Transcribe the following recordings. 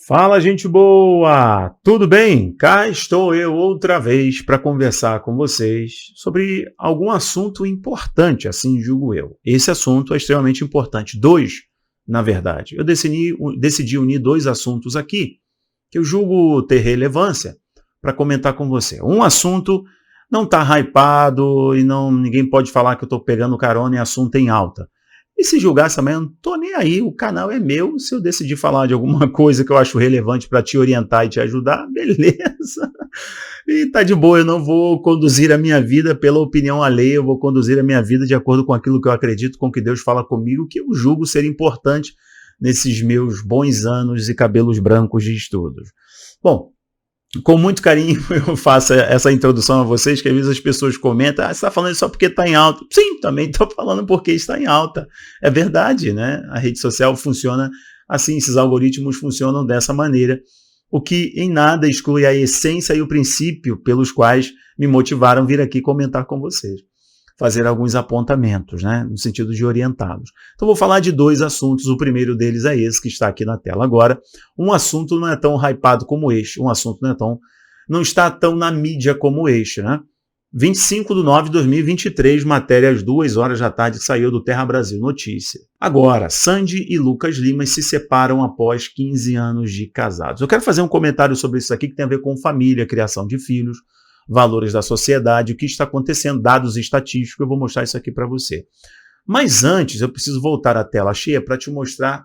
Fala, gente boa! Tudo bem? Cá estou eu outra vez para conversar com vocês sobre algum assunto importante, assim julgo eu. Esse assunto é extremamente importante. Dois, na verdade. Eu decidi unir dois assuntos aqui que eu julgo ter relevância para comentar com você. Um assunto não está hypado e ninguém pode falar que eu estou pegando carona em assunto em alta. E se julgar também, eu não tô nem aí, o canal é meu, se eu decidir falar de alguma coisa que eu acho relevante para te orientar e te ajudar, beleza. E tá de boa, eu não vou conduzir a minha vida pela opinião alheia, eu vou conduzir a minha vida de acordo com aquilo que eu acredito, com o que Deus fala comigo, que eu julgo ser importante nesses meus bons anos e cabelos brancos de estudos. Bom, com muito carinho eu faço essa introdução a vocês, que às vezes as pessoas comentam, você está falando isso só porque está em alta. Sim, também estou falando porque está em alta. É verdade, né? A rede social funciona assim, esses algoritmos funcionam dessa maneira, o que em nada exclui a essência e o princípio pelos quais me motivaram a vir aqui comentar com vocês. Fazer alguns apontamentos, né, no sentido de orientá-los. Então vou falar de dois assuntos, o primeiro deles é esse que está aqui na tela agora. Um assunto não é tão hypado como este, um assunto não está tão na mídia como este, né? 25/9/2023, matéria às 2h da tarde, que saiu do Terra Brasil Notícia. Agora, Sandy e Lucas Lima se separam após 15 anos de casados. Eu quero fazer um comentário sobre isso aqui que tem a ver com família, criação de filhos, valores da sociedade, o que está acontecendo, dados estatísticos, eu vou mostrar isso aqui para você. Mas antes, eu preciso voltar à tela cheia para te mostrar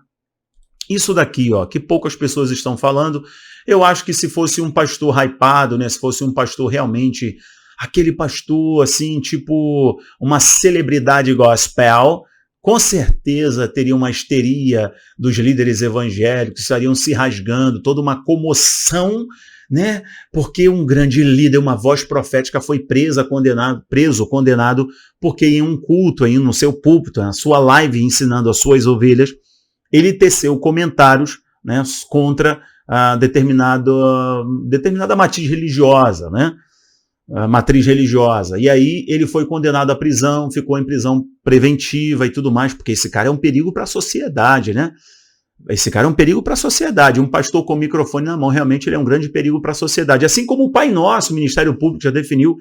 isso daqui, ó, que poucas pessoas estão falando. Eu acho que se fosse um pastor hypado, né, se fosse um pastor realmente, aquele pastor assim, tipo uma celebridade gospel, com certeza teria uma histeria dos líderes evangélicos, estariam se rasgando, toda uma comoção, né? Porque um grande líder, uma voz profética foi condenado, porque em um culto, aí no seu púlpito, na sua live ensinando as suas ovelhas, ele teceu comentários, né, contra determinada matriz religiosa, né? Matriz religiosa. E aí ele foi condenado à prisão, ficou em prisão preventiva e tudo mais, porque esse cara é um perigo para a sociedade, né? Esse cara é um perigo para a sociedade. Um pastor com o microfone na mão, realmente ele é um grande perigo para a sociedade. Assim como o Pai Nosso, o Ministério Público já definiu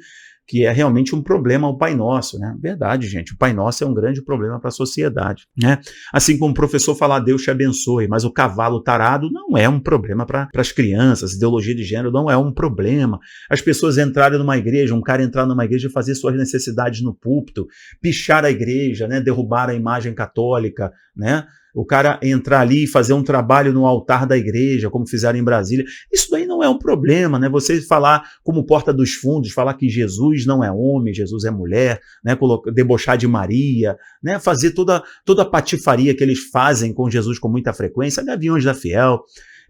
que é realmente um problema o Pai Nosso, né? Verdade, gente, o Pai Nosso é um grande problema para a sociedade, né? Assim como o professor falar Deus te abençoe, mas o cavalo tarado não é um problema para as crianças, ideologia de gênero não é um problema. As pessoas entrarem numa igreja, um cara entrar numa igreja e fazer suas necessidades no púlpito, pichar a igreja, né? Derrubar a imagem católica, né? O cara entrar ali e fazer um trabalho no altar da igreja, como fizeram em Brasília, isso daí não é um problema, né? Você falar como porta dos fundos, falar que Jesus não é homem, Jesus é mulher, né? Debochar de Maria, né? Fazer toda a patifaria que eles fazem com Jesus com muita frequência, Gaviões da Fiel,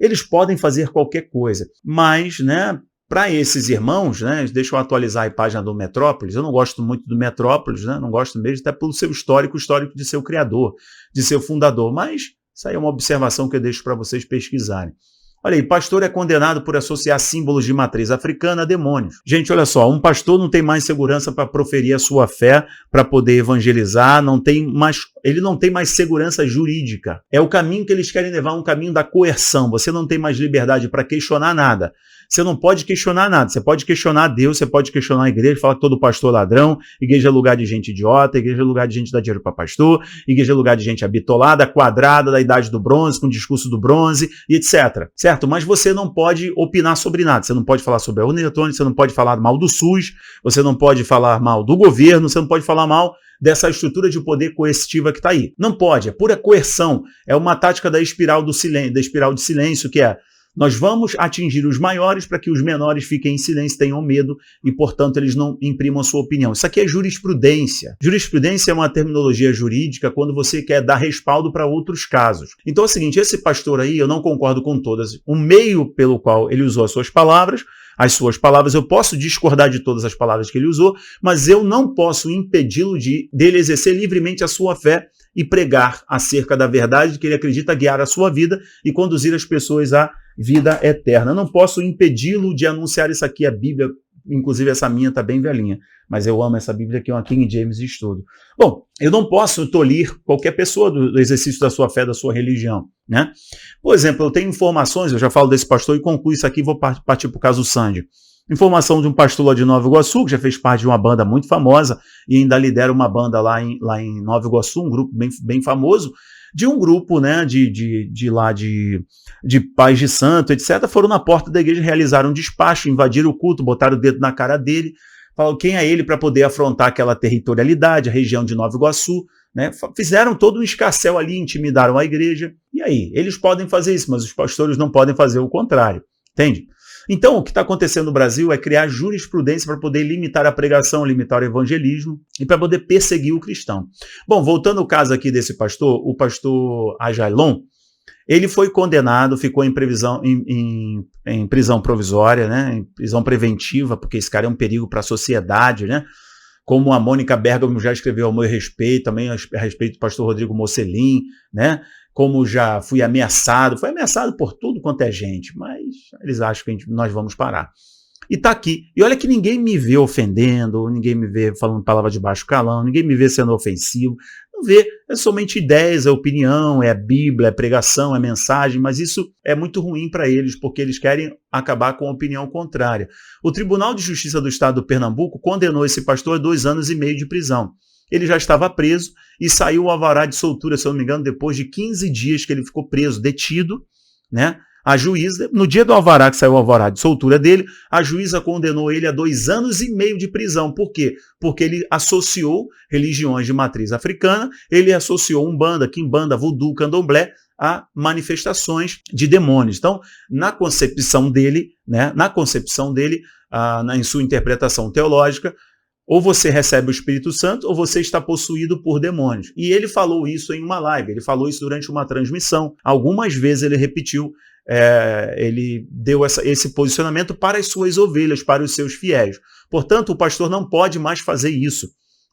eles podem fazer qualquer coisa, mas, né? Para esses irmãos, né, deixa eu atualizar a página do Metrópolis, eu não gosto muito do Metrópolis, né, não gosto mesmo, até pelo seu histórico de seu criador, de seu fundador, mas isso aí é uma observação que eu deixo para vocês pesquisarem. Olha aí, pastor é condenado por associar símbolos de matriz africana a demônios. Gente, olha só, um pastor não tem mais segurança para proferir a sua fé, para poder evangelizar, ele não tem mais segurança jurídica. É o caminho que eles querem levar, um caminho da coerção. Você não tem mais liberdade para questionar nada. Você não pode questionar nada, você pode questionar Deus, você pode questionar a igreja, falar que todo pastor é ladrão, igreja é lugar de gente idiota, igreja é lugar de gente que dá dinheiro para pastor, igreja é lugar de gente abitolada, quadrada, da idade do bronze, com discurso do bronze, e etc. Certo? Mas você não pode opinar sobre nada, você não pode falar sobre a urna eletrônica, você não pode falar mal do SUS, você não pode falar mal do governo, você não pode falar mal dessa estrutura de poder coercitiva que está aí. Não pode, é pura coerção, é uma tática da espiral de silêncio, que é: nós vamos atingir os maiores para que os menores fiquem em silêncio, tenham medo e, portanto, eles não imprimam a sua opinião. Isso aqui é jurisprudência. Jurisprudência é uma terminologia jurídica quando você quer dar respaldo para outros casos. Então é o seguinte, esse pastor aí, eu não concordo com todas. O meio pelo qual ele usou as suas palavras, eu posso discordar de todas as palavras que ele usou, mas eu não posso impedi-lo dele exercer livremente a sua fé e pregar acerca da verdade que ele acredita guiar a sua vida e conduzir as pessoas à vida eterna. Eu não posso impedi-lo de anunciar isso aqui, a Bíblia inclusive essa minha está bem velhinha, mas eu amo essa Bíblia que é uma King James de estudo. Bom, eu não posso tolir qualquer pessoa do exercício da sua fé, da sua religião, né? Por exemplo, eu tenho informações, eu já falo desse pastor e concluo isso aqui, vou partir para o caso Sandy. Informação de um pastor lá de Nova Iguaçu, que já fez parte de uma banda muito famosa e ainda lidera uma banda lá em Nova Iguaçu, um grupo bem famoso, de um grupo, né, de pais de santo, etc., foram na porta da igreja, realizaram um despacho, invadiram o culto, botaram o dedo na cara dele, falaram quem é ele para poder afrontar aquela territorialidade, a região de Nova Iguaçu, né, fizeram todo um escarcéu ali, intimidaram a igreja, e aí? Eles podem fazer isso, mas os pastores não podem fazer o contrário, entende? Então, o que está acontecendo no Brasil é criar jurisprudência para poder limitar a pregação, limitar o evangelismo e para poder perseguir o cristão. Bom, voltando ao caso aqui desse pastor, o pastor Ajailon, ele foi condenado, ficou em prisão provisória, né, em prisão preventiva, porque esse cara é um perigo para a sociedade, né? Como a Mônica Bergamo já escreveu ao meu respeito, também a respeito do pastor Rodrigo Mocelin, né? Como já fui ameaçado, foi ameaçado por tudo quanto é gente, mas eles acham que nós vamos parar. E tá aqui. E olha que ninguém me vê ofendendo, ninguém me vê falando palavra de baixo calão, ninguém me vê sendo ofensivo. Não vê, é somente ideias, é opinião, é a Bíblia, é pregação, é mensagem, mas isso é muito ruim para eles, porque eles querem acabar com a opinião contrária. O Tribunal de Justiça do Estado do Pernambuco condenou esse pastor a 2 anos e meio de prisão. Ele já estava preso e saiu o alvará de soltura, se eu não me engano, depois de 15 dias que ele ficou preso, detido, né? A juíza, no dia do alvará, que saiu o alvará de soltura dele, a juíza condenou ele a 2 anos e meio de prisão. Por quê? Porque ele associou religiões de matriz africana, ele associou Umbanda, Quimbanda, Voodoo, Candomblé a manifestações de demônios. Então, na concepção dele, né, em sua interpretação teológica, ou você recebe o Espírito Santo ou você está possuído por demônios. E ele falou isso em uma live, ele falou isso durante uma transmissão. Algumas vezes ele repetiu, ele deu esse posicionamento para as suas ovelhas, para os seus fiéis. Portanto, o pastor não pode mais fazer isso.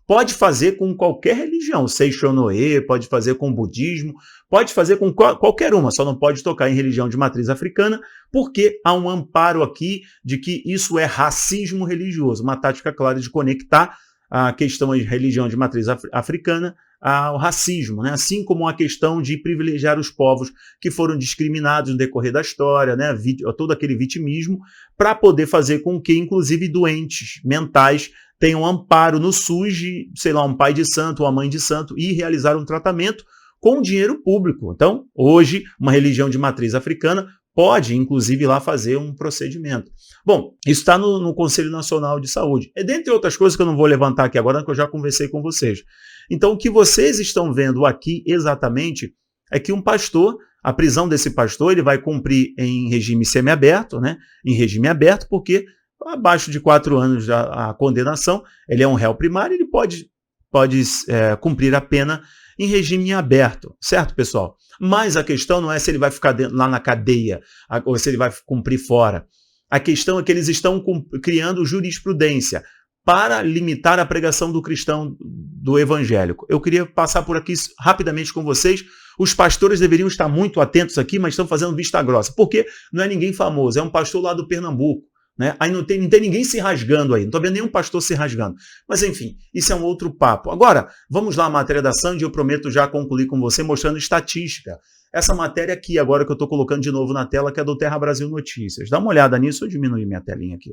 Pode fazer com qualquer religião, Seixonoe, pode fazer com o budismo, pode fazer com qualquer uma, só não pode tocar em religião de matriz africana, porque há um amparo aqui de que isso é racismo religioso, uma tática clara de conectar a questão de religião de matriz africana ao racismo, né? Assim como a questão de privilegiar os povos que foram discriminados no decorrer da história, né? Todo aquele vitimismo, para poder fazer com que, inclusive, doentes mentais tenham amparo no SUS de, sei lá, um pai de santo ou uma mãe de santo e realizar um tratamento com dinheiro público. Então, hoje, uma religião de matriz africana pode, inclusive, ir lá fazer um procedimento. Bom, isso está no Conselho Nacional de Saúde. É dentre outras coisas que eu não vou levantar aqui agora, que eu já conversei com vocês. Então, o que vocês estão vendo aqui exatamente é que um pastor, a prisão desse pastor, ele vai cumprir em regime semiaberto, né? Em regime aberto, porque abaixo de 4 anos a condenação, ele é um réu primário, ele pode cumprir a pena em regime aberto, certo, pessoal? Mas a questão não é se ele vai ficar lá na cadeia ou se ele vai cumprir fora. A questão é que eles estão criando jurisprudência para limitar a pregação do cristão, do evangélico. Eu queria passar por aqui rapidamente com vocês. Os pastores deveriam estar muito atentos aqui, mas estão fazendo vista grossa. Porque não é ninguém famoso, é um pastor lá do Pernambuco. Né? Aí não tem ninguém se rasgando aí, não estou vendo nenhum pastor se rasgando. Mas enfim, isso é um outro papo. Agora, vamos lá, a matéria da Sandy, eu prometo já concluir com você mostrando estatística. Essa matéria aqui, agora que eu estou colocando de novo na tela, que é do Terra Brasil Notícias. Dá uma olhada nisso, eu diminui minha telinha aqui.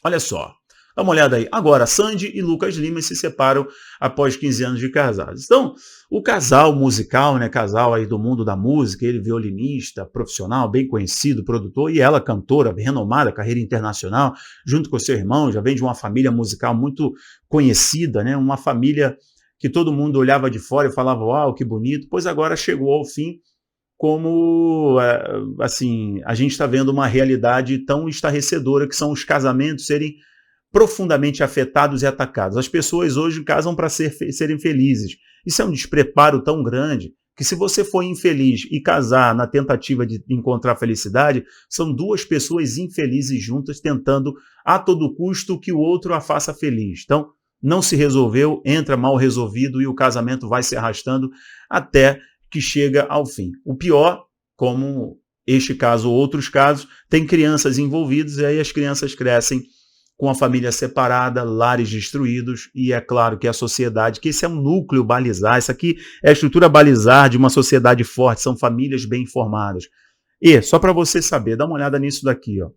Olha só. Dá uma olhada aí. Agora, Sandy e Lucas Lima se separam após 15 anos de casados. Então, o casal musical, né, casal aí do mundo da música, ele violinista, profissional, bem conhecido, produtor, e ela cantora, renomada, carreira internacional, junto com seu irmão, já vem de uma família musical muito conhecida, né, uma família que todo mundo olhava de fora e falava, uau, que bonito, pois agora chegou ao fim, como, assim, a gente está vendo uma realidade tão estarrecedora, que são os casamentos serem profundamente afetados e atacados. As pessoas hoje casam para serem felizes. Isso é um despreparo tão grande que, se você for infeliz e casar na tentativa de encontrar felicidade, são duas pessoas infelizes juntas tentando a todo custo que o outro a faça feliz. Então, não se resolveu, entra mal resolvido e o casamento vai se arrastando até que chega ao fim. O pior, como este caso ou outros casos, tem crianças envolvidas e aí as crianças crescem com a família separada, lares destruídos e é claro que a sociedade, que esse é um núcleo balizar, isso aqui é a estrutura balizar de uma sociedade forte, são famílias bem formadas. E, só para você saber, dá uma olhada nisso daqui, ó.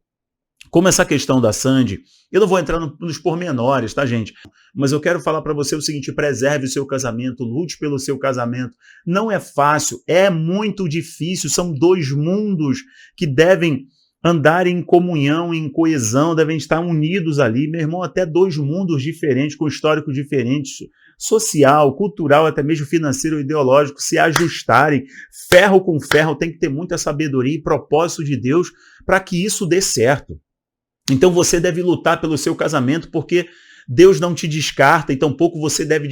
Como essa questão da Sandy, eu não vou entrar nos pormenores, tá, gente? Mas eu quero falar para você o seguinte: preserve o seu casamento, lute pelo seu casamento. Não é fácil, é muito difícil, são dois mundos que devem andar em comunhão, em coesão, devem estar unidos ali. Meu irmão, até dois mundos diferentes, com históricos diferentes, social, cultural, até mesmo financeiro, ideológico, se ajustarem. Ferro com ferro, tem que ter muita sabedoria e propósito de Deus para que isso dê certo. Então você deve lutar pelo seu casamento, porque Deus não te descarta e tampouco você deve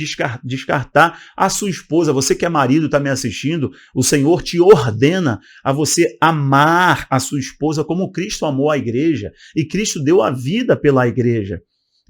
descartar a sua esposa. Você que é marido, está me assistindo, o Senhor te ordena a você amar a sua esposa como Cristo amou a igreja e Cristo deu a vida pela igreja.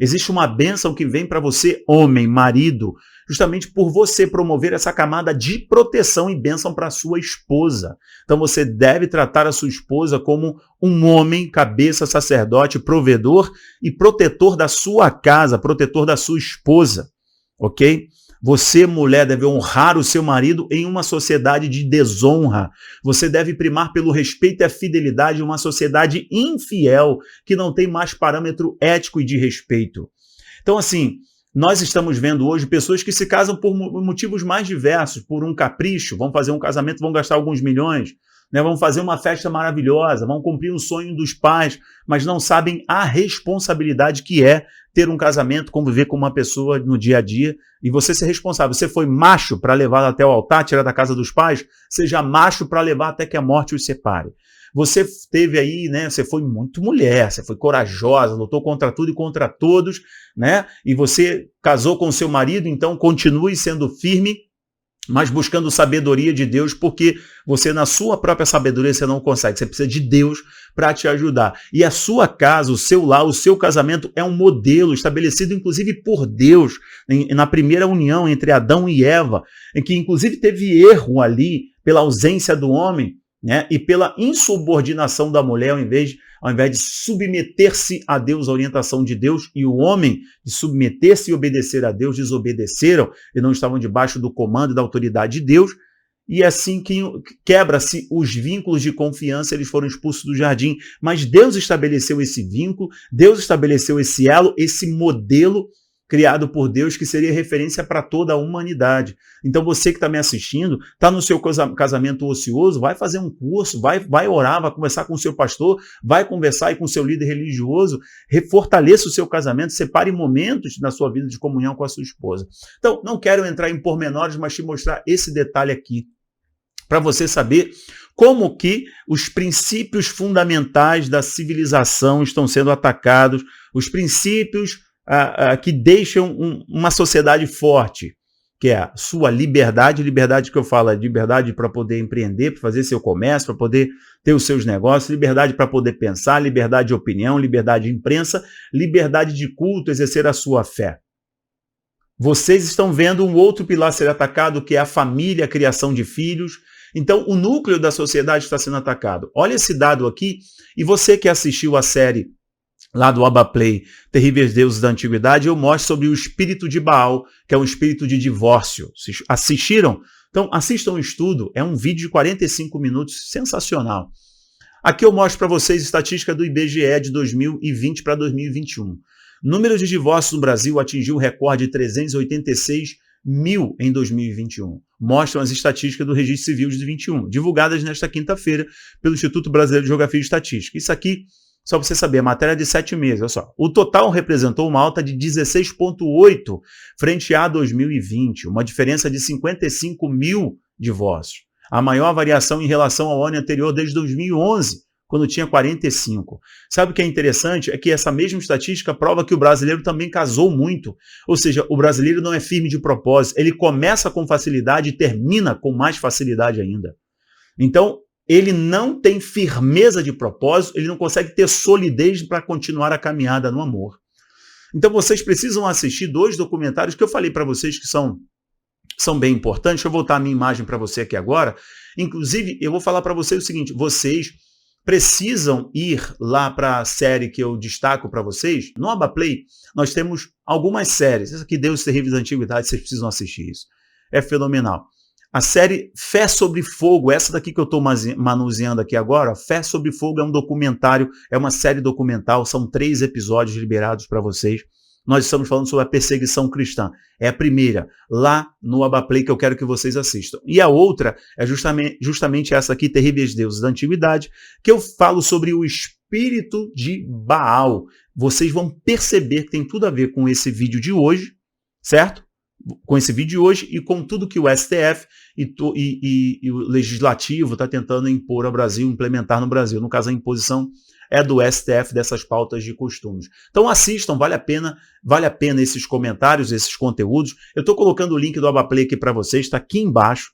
Existe uma bênção que vem para você, homem, marido, justamente por você promover essa camada de proteção e bênção para a sua esposa. Então você deve tratar a sua esposa como um homem, cabeça, sacerdote, provedor e protetor da sua casa, protetor da sua esposa, ok? Você, mulher, deve honrar o seu marido em uma sociedade de desonra. Você deve primar pelo respeito e a fidelidade em uma sociedade infiel, que não tem mais parâmetro ético e de respeito. Então, assim, nós estamos vendo hoje pessoas que se casam por motivos mais diversos, por um capricho, vão fazer um casamento, vão gastar alguns milhões, né? Vão fazer uma festa maravilhosa, vão cumprir um sonho dos pais, mas não sabem a responsabilidade que é ter um casamento, conviver com uma pessoa no dia a dia e você ser responsável. Você foi macho para levá-la até o altar, tirar da casa dos pais, seja macho para levar até que a morte os separe. Você teve aí, né? Você foi muito mulher, você foi corajosa, lutou contra tudo e contra todos, né? E você casou com seu marido, então continue sendo firme, mas buscando sabedoria de Deus, porque você na sua própria sabedoria você não consegue, você precisa de Deus para te ajudar. E a sua casa, o seu lar, o seu casamento é um modelo estabelecido inclusive por Deus, na primeira união entre Adão e Eva, em que inclusive teve erro ali pela ausência do homem, né? E pela insubordinação da mulher, ao invés de submeter-se a Deus, a orientação de Deus, e o homem de submeter-se e obedecer a Deus, desobedeceram e não estavam debaixo do comando e da autoridade de Deus, e assim que quebra-se os vínculos de confiança, eles foram expulsos do jardim. Mas Deus estabeleceu esse vínculo, Deus estabeleceu esse elo, esse modelo criado por Deus, que seria referência para toda a humanidade. Então você que está me assistindo, está no seu casamento ocioso, vai fazer um curso, vai orar, vai conversar com o seu pastor, vai conversar aí com o seu líder religioso, fortaleça o seu casamento, separe momentos na sua vida de comunhão com a sua esposa. Então, não quero entrar em pormenores, mas te mostrar esse detalhe aqui, para você saber como que os princípios fundamentais da civilização estão sendo atacados, os princípios que deixam uma sociedade forte, que é a sua liberdade que eu falo, é liberdade para poder empreender, para fazer seu comércio, para poder ter os seus negócios, liberdade para poder pensar, liberdade de opinião, liberdade de imprensa, liberdade de culto, exercer a sua fé. Vocês estão vendo um outro pilar ser atacado, que é a família, a criação de filhos. Então, o núcleo da sociedade está sendo atacado. Olha esse dado aqui, e você que assistiu a série lá do Abaplay, Terríveis Deuses da Antiguidade, eu mostro sobre o espírito de Baal, que é um espírito de divórcio. Assistiram? Então, assistam o estudo, é um vídeo de 45 minutos, sensacional. Aqui eu mostro para vocês a estatística do IBGE de 2020 para 2021. Número de divórcios no Brasil atingiu o recorde de 386 mil em 2021. Mostram as estatísticas do Registro Civil de 2021, divulgadas nesta quinta-feira pelo Instituto Brasileiro de Geografia e Estatística. Isso aqui, só para você saber, a matéria é de 7 meses. Olha só. O total representou uma alta de 16,8 frente a 2020, uma diferença de 55 mil divórcios. A maior variação em relação ao ano anterior desde 2011, quando tinha 45. Sabe o que é interessante? É que essa mesma estatística prova que o brasileiro também casou muito. Ou seja, o brasileiro não é firme de propósito. Ele começa com facilidade e termina com mais facilidade ainda. Então, ele não tem firmeza de propósito, ele não consegue ter solidez para continuar a caminhada no amor. Então vocês precisam assistir 2 documentários que eu falei para vocês que são bem importantes. Deixa eu voltar a minha imagem para você aqui agora. Inclusive, eu vou falar para vocês o seguinte, vocês precisam ir lá para a série que eu destaco para vocês, no Abaplay, nós temos algumas séries. Essa aqui, Deus Terríveis da Antiguidade, vocês precisam assistir isso. É fenomenal. A série Fé sobre Fogo, essa daqui que eu estou manuseando aqui agora, Fé sobre Fogo é um documentário, é uma série documental, são 3 episódios liberados para vocês. Nós estamos falando sobre a perseguição cristã. É a primeira, lá no Abaplay, que eu quero que vocês assistam. E a outra é justamente essa aqui, Terríveis Deuses da Antiguidade, que eu falo sobre o espírito de Baal. Vocês vão perceber que tem tudo a ver com esse vídeo de hoje, certo? Com esse vídeo de hoje e com tudo que o STF e o Legislativo está tentando impor ao Brasil, implementar no Brasil. No caso, a imposição é do STF dessas pautas de costumes. Então assistam, vale a pena esses comentários, esses conteúdos. Eu estou colocando o link do Abaplay aqui para vocês, está aqui embaixo.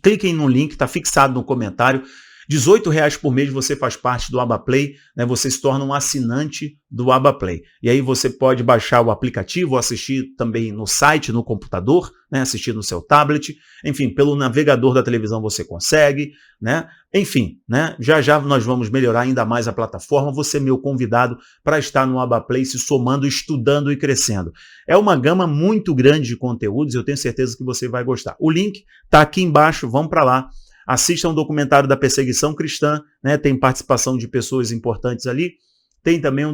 Cliquem no link, está fixado no comentário. R$18 por mês você faz parte do Abaplay, né? Você se torna um assinante do Abaplay. E aí você pode baixar o aplicativo, assistir também no site, no computador, né? Assistir no seu tablet, enfim, pelo navegador da televisão você consegue, né? Enfim, né? Já nós vamos melhorar ainda mais a plataforma. Você é meu convidado para estar no Abaplay, se somando, estudando e crescendo. É uma gama muito grande de conteúdos, eu tenho certeza que você vai gostar. O link está aqui embaixo, vamos para lá. Assistam o documentário da perseguição cristã, né? Tem participação de pessoas importantes ali. Tem também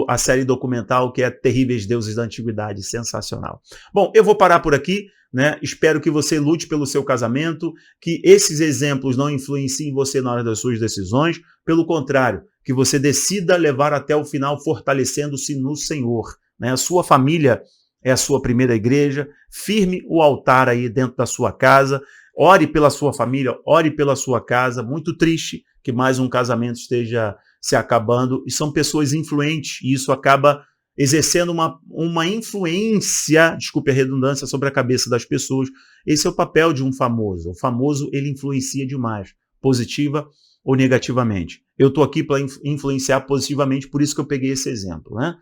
a série documental que é Terríveis Deuses da Antiguidade, sensacional. Bom, eu vou parar por aqui, né? Espero que você lute pelo seu casamento, que esses exemplos não influenciem você na hora das suas decisões. Pelo contrário, que você decida levar até o final fortalecendo-se no Senhor, né? A sua família é a sua primeira igreja. Firme o altar aí dentro da sua casa. Ore pela sua família, ore pela sua casa. Muito triste que mais um casamento esteja se acabando. E são pessoas influentes, e isso acaba exercendo uma influência, desculpe a redundância, sobre a cabeça das pessoas. Esse é o papel de um famoso. O famoso, ele influencia demais, positiva ou negativamente. Eu estou aqui para influenciar positivamente, por isso que eu peguei esse exemplo, né?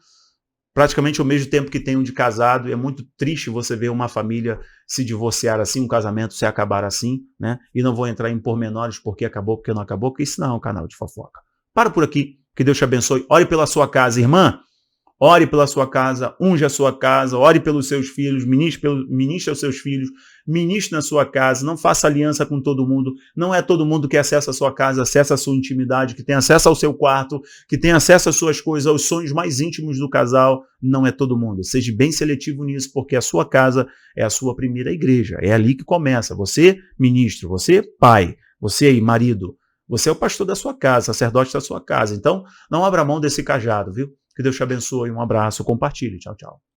Praticamente ao mesmo tempo que tem um de casado, e é muito triste você ver uma família se divorciar assim, um casamento se acabar assim, né? E não vou entrar em pormenores porque acabou, porque não acabou, porque isso não é um canal de fofoca. Para por aqui, que Deus te abençoe. Ore pela sua casa, irmã. Ore pela sua casa, unja a sua casa, ore pelos seus filhos, ministre aos seus filhos, ministre na sua casa, não faça aliança com todo mundo. Não é todo mundo que acessa a sua casa, acessa a sua intimidade, que tem acesso ao seu quarto, que tem acesso às suas coisas, aos sonhos mais íntimos do casal. Não é todo mundo. Seja bem seletivo nisso, porque a sua casa é a sua primeira igreja. É ali que começa. Você, ministro, você, pai, você aí, marido, você é o pastor da sua casa, sacerdote da sua casa. Então, não abra mão desse cajado, viu? Que Deus te abençoe. Um abraço, compartilhe. Tchau, tchau.